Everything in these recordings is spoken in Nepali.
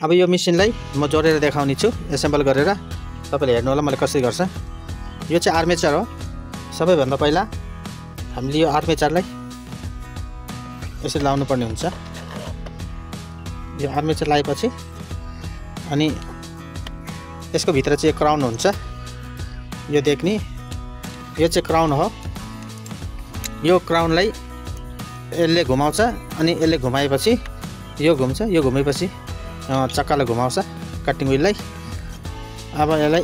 अब यो मेसिनलाई म जोडेर देखाउने छु एसेम्बल गरेर। तपाईले हेर्नु होला मैले कसरी गर्छ। यो चाहिँ आर्मेचर हो। सबैभन्दा पहिला हामीले यो आर्मेचरलाई यसरी लाउनु पर्ने हुन्छ। यो आर्मेचर लगाएपछि अनि यसको भित्र चाहिँ क्राउन हुन्छ। यो देख्ने यो चाहिँ क्राउन हो। यो क्राउनलाई यसले घुमाउँछ अनि यसले घुमाएपछि यो घुम्छ, यो घुमेपछि चक्कालाई घुमाउँछ कटिङ व्हीललाई। अब यसलाई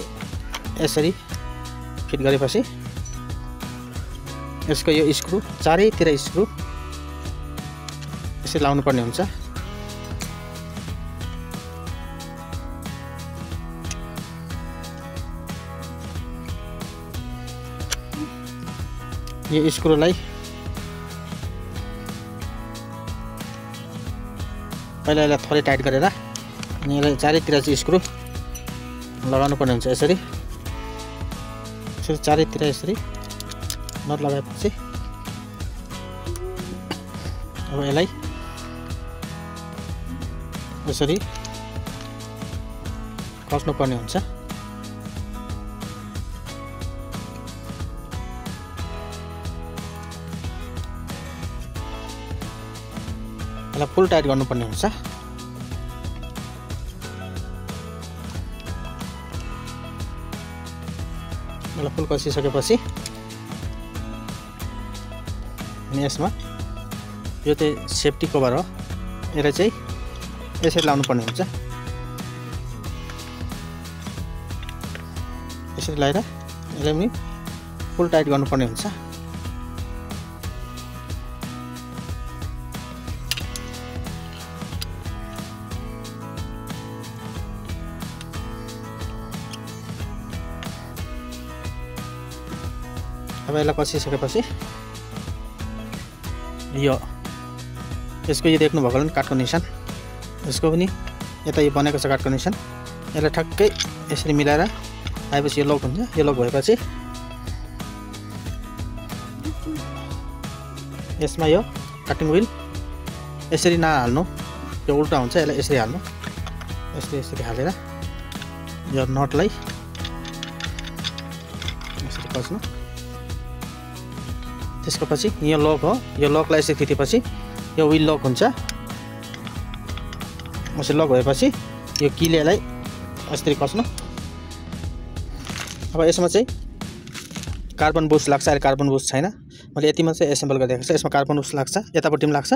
यसरी फिट गरेपछि यसको यो स्क्रु चारैतिर स्क्रु यसरी लाउनु पर्ने हुन्छ। यो स्क्रुलाई पहिला यसलाई थोरै टाइट गरेर अनि यसलाई चारैतिर चाहिँ स्क्रु लगाउनु पर्ने हुन्छ। यसरी चारैतिर यसरी नट लगाएपछि अब यसलाई यसरी कस्नु पर्ने हुन्छ। यसलाई फुल टाइट गर्नुपर्ने हुन्छ। यसलाई फुल कसिसकेपछि अनि यसमा यो चाहिँ सेफ्टी कभर हो। यसलाई चाहिँ यसरी लाउनु पर्ने हुन्छ। यसरी लगाएर यसलाई पनि फुल टाइट गर्नुपर्ने हुन्छ। अब यसलाई कसिसकेपछि यो यसको यो देख्नुभएको होला नि काठको निशान, यसको पनि यता यो बनेको छ काठको निशान। यसलाई ठक्कै यसरी मिलाएर आएपछि यो लक हुन्छ। यो लक भएपछि यसमा यो कटिङ व्हील यसरी नहाल्नु, यो उल्टा हुन्छ। यसलाई यसरी हाल्नु, यसरी हालेर यो नटलाई यसरी कस्नु। त्यसको पछि यो लक हो। यो लकलाई यसरी थिचेपछि यो व्हील लक हुन्छ। यसरी लक भएपछि यो किले यसलाई यसरी कस्नु। अब यसमा चाहिँ कार्बन बुस्ट लाग्छ। अहिले कार्बन बुस्ट छैन, मैले यतिमा चाहिँ एसेम्बल गरिदिएको छु। यसमा कार्बन बुस्ट लाग्छ, यतापट्टि पनि लाग्छ।